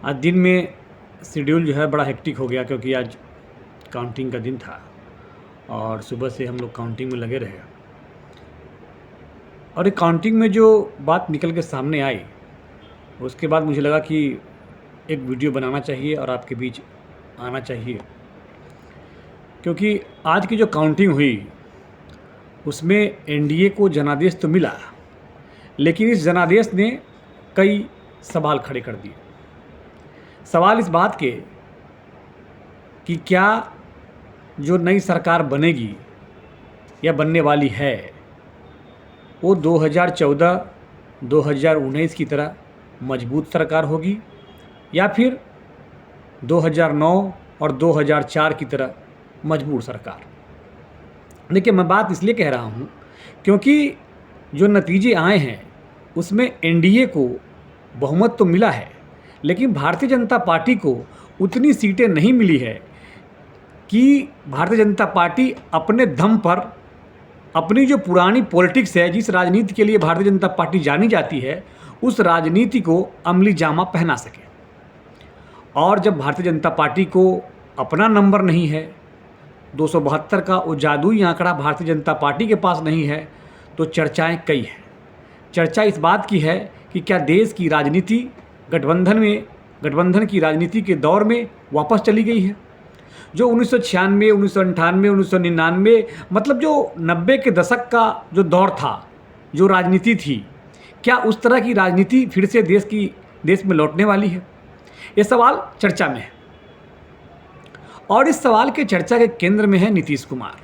आज दिन में शेड्यूल जो है बड़ा हेक्टिक हो गया, क्योंकि आज काउंटिंग का दिन था और सुबह से हम लोग काउंटिंग में लगे रहे। और एक काउंटिंग में जो बात निकल के सामने आई, उसके बाद मुझे लगा कि एक वीडियो बनाना चाहिए और आपके बीच आना चाहिए, क्योंकि आज की जो काउंटिंग हुई उसमें एनडीए को जनादेश तो मिला, लेकिन इस जनादेश ने कई सवाल खड़े कर दिए। सवाल इस बात के कि क्या जो नई सरकार बनेगी या बनने वाली है वो 2014-2019 की तरह मजबूत सरकार होगी या फिर 2009 और 2004 की तरह मजबूर सरकार। देखिए, मैं बात इसलिए कह रहा हूँ क्योंकि जो नतीजे आए हैं उसमें एनडीए को बहुमत तो मिला है, लेकिन भारतीय जनता पार्टी को उतनी सीटें नहीं मिली है कि भारतीय जनता पार्टी अपने दम पर अपनी जो पुरानी पॉलिटिक्स है, जिस राजनीति के लिए भारतीय जनता पार्टी जानी जाती है, उस राजनीति को अमली जामा पहना सके। और जब भारतीय जनता पार्टी को अपना नंबर नहीं है, 272 का वो जादुई आंकड़ा भारतीय जनता पार्टी के पास नहीं है, तो चर्चाएं कई हैं। चर्चा इस बात की है कि क्या देश की राजनीति गठबंधन की राजनीति के दौर में वापस चली गई है। जो 1996, 1998, 1999 मतलब जो 90 के दशक का जो दौर था, जो राजनीति थी, क्या उस तरह की राजनीति फिर से देश में लौटने वाली है? ये सवाल चर्चा में है और इस सवाल के चर्चा के केंद्र में है नीतीश कुमार।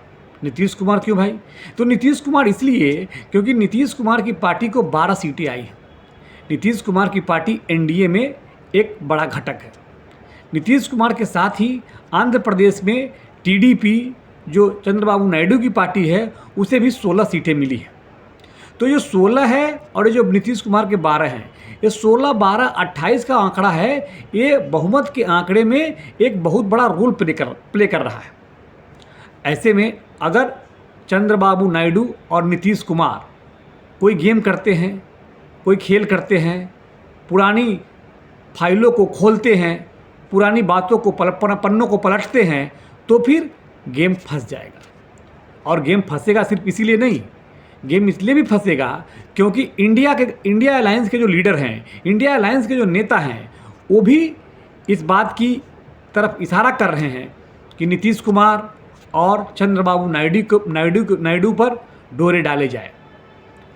नीतीश कुमार क्यों भाई? तो नीतीश कुमार इसलिए क्योंकि नीतीश कुमार की पार्टी को 12 सीटें आई हैं। नीतीश कुमार की पार्टी एनडीए में एक बड़ा घटक है। नीतीश कुमार के साथ ही आंध्र प्रदेश में टीडीपी, जो चंद्रबाबू नायडू की पार्टी है, उसे भी 16 सीटें मिली हैं। तो ये 16 है और ये जो नीतीश कुमार के 12 हैं, ये 16, 12, 28 का आंकड़ा है। ये बहुमत के आंकड़े में एक बहुत बड़ा रोल प्ले कर रहा है। ऐसे में अगर चंद्रबाबू नायडू और नीतीश कुमार कोई गेम करते हैं, कोई खेल करते हैं, पुरानी फाइलों को खोलते हैं, पुरानी बातों को पन्नों को पलटते हैं, तो फिर गेम फंस जाएगा। और गेम फंसेगा सिर्फ इसीलिए नहीं, गेम इसलिए भी फंसेगा क्योंकि इंडिया अलायंस के जो लीडर हैं, इंडिया अलायंस के जो नेता हैं, वो भी इस बात की तरफ इशारा कर रहे हैं कि नीतीश कुमार और चंद्रबाबू नायडू पर डोरे डाले जाए।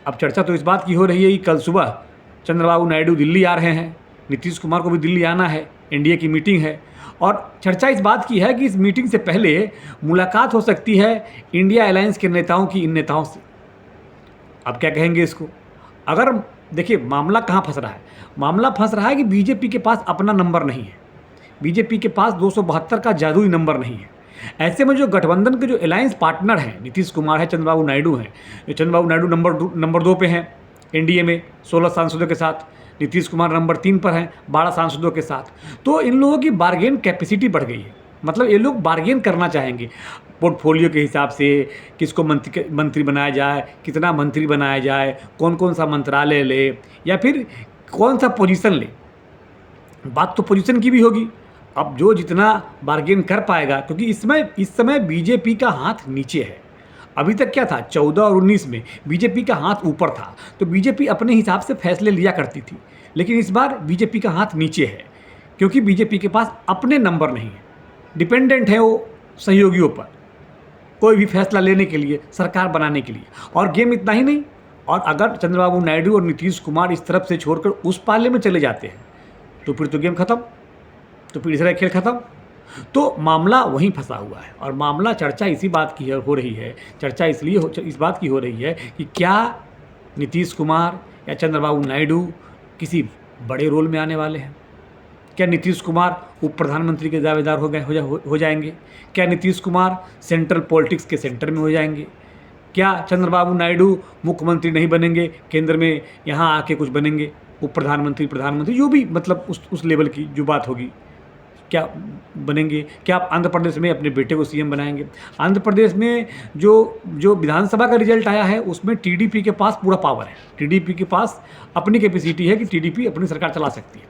अब चर्चा तो इस बात की हो रही है कि कल सुबह चंद्रबाबू नायडू दिल्ली आ रहे हैं, नीतीश कुमार को भी दिल्ली आना है, एनडीए की मीटिंग है। और चर्चा इस बात की है कि इस मीटिंग से पहले मुलाकात हो सकती है इंडिया अलायंस के नेताओं की इन नेताओं से। अब क्या कहेंगे इसको? अगर देखिए, मामला कहाँ फंस रहा है? मामला फंस रहा है कि बीजेपी के पास अपना नंबर नहीं है, बीजेपी के पास 272 का जादुई नंबर नहीं है। ऐसे में जो गठबंधन के जो अलायंस पार्टनर हैं, नीतीश कुमार है, चंद्रबाबू नायडू हैं। चंद्रबाबू नायडू नंबर 2 पे हैं एनडीए में 16 सांसदों के साथ, नीतीश कुमार नंबर 3 पर हैं 12 सांसदों के साथ। तो इन लोगों की बार्गेन कैपेसिटी बढ़ गई है। मतलब ये लोग बार्गेन करना चाहेंगे पोर्टफोलियो के हिसाब से, किसको मंत्री बनाया जाए, कितना मंत्री बनाया जाए, कौन कौन सा मंत्रालय ले, या फिर कौन सा पोजीशन ले। बात तो पोजीशन की भी होगी। अब जो जितना बार्गेन कर पाएगा, क्योंकि इस समय बीजेपी का हाथ नीचे है। अभी तक क्या था, 14 और 19 में बीजेपी का हाथ ऊपर था, तो बीजेपी अपने हिसाब से फैसले लिया करती थी। लेकिन इस बार बीजेपी का हाथ नीचे है, क्योंकि बीजेपी के पास अपने नंबर नहीं है, डिपेंडेंट है वो सहयोगियों पर कोई भी फैसला लेने के लिए, सरकार बनाने के लिए। और गेम इतना ही नहीं, और अगर चंद्रबाबू नायडू और नीतीश कुमार इस तरफ से छोड़कर उस पाले में चले जाते हैं, तो फिर तो गेम खत्म, तो फिर इसरा खेल खत्म। तो मामला वहीं फंसा हुआ है। और मामला चर्चा इसी बात की हो रही है, चर्चा इस बात की हो रही है कि क्या नीतीश कुमार या चंद्रबाबू नायडू किसी बड़े रोल में आने वाले हैं? क्या नीतीश कुमार उप प्रधानमंत्री के दावेदार हो जाएंगे? क्या नीतीश कुमार सेंट्रल पॉलिटिक्स के सेंटर में हो जाएंगे? क्या चंद्रबाबू नायडू मुख्यमंत्री नहीं बनेंगे, केंद्र में यहाँ आके कुछ बनेंगे, उप प्रधानमंत्री, जो भी मतलब उस लेवल की जो बात होगी, क्या बनेंगे? क्या आप आंध्र प्रदेश में अपने बेटे को सीएम बनाएंगे? आंध्र प्रदेश में जो विधानसभा का रिजल्ट आया है, उसमें टीडीपी के पास पूरा पावर है, टीडीपी के पास अपनी कैपेसिटी है कि टीडीपी अपनी सरकार चला सकती है।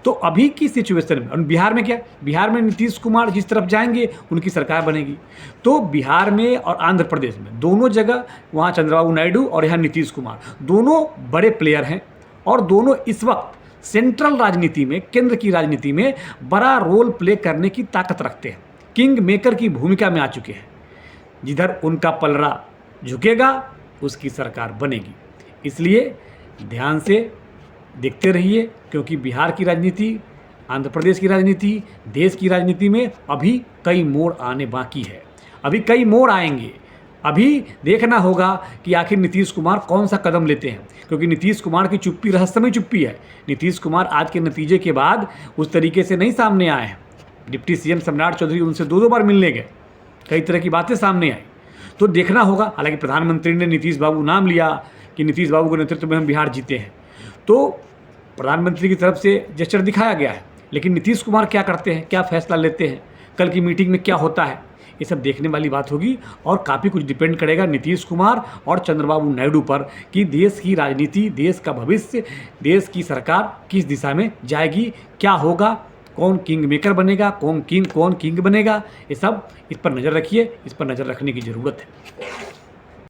तो अभी की सिचुएशन में, और बिहार में क्या, बिहार में नीतीश कुमार जिस तरफ जाएंगे उनकी सरकार बनेगी। तो बिहार में और आंध्र प्रदेश में दोनों जगह, वहाँ चंद्रबाबू नायडू और यहाँ नीतीश कुमार, दोनों बड़े प्लेयर हैं और दोनों इस वक्त सेंट्रल राजनीति में, केंद्र की राजनीति में बड़ा रोल प्ले करने की ताकत रखते हैं, किंग मेकर की भूमिका में आ चुके हैं। जिधर उनका पलड़ा झुकेगा उसकी सरकार बनेगी। इसलिए ध्यान से देखते रहिए, क्योंकि बिहार की राजनीति, आंध्र प्रदेश की राजनीति, देश की राजनीति में अभी कई मोड़ आने बाकी है, अभी कई मोड़ आएंगे। अभी देखना होगा कि आखिर नीतीश कुमार कौन सा कदम लेते हैं, क्योंकि नीतीश कुमार की चुप्पी रहस्यमय चुप्पी है। नीतीश कुमार आज के नतीजे के बाद उस तरीके से नहीं सामने आए हैं। डिप्टी सीएम सम्राट चौधरी उनसे दो बार मिलने गए, कई तरह की बातें सामने आई। तो देखना होगा। हालांकि प्रधानमंत्री ने नीतीश बाबू नाम लिया कि नीतीश बाबू के नेतृत्व में हम बिहार जीते हैं, तो प्रधानमंत्री की तरफ से जेस्चर दिखाया गया है। लेकिन नीतीश कुमार क्या करते हैं, क्या फैसला लेते हैं, कल की मीटिंग में क्या होता है, ये सब देखने वाली बात होगी। और काफ़ी कुछ डिपेंड करेगा नीतीश कुमार और चंद्रबाबू नायडू पर कि देश की राजनीति, देश का भविष्य, देश की सरकार किस दिशा में जाएगी, क्या होगा, कौन किंग मेकर बनेगा, कौन किंग बनेगा। ये सब इस पर नज़र रखिए, इस पर नज़र रखने की ज़रूरत है।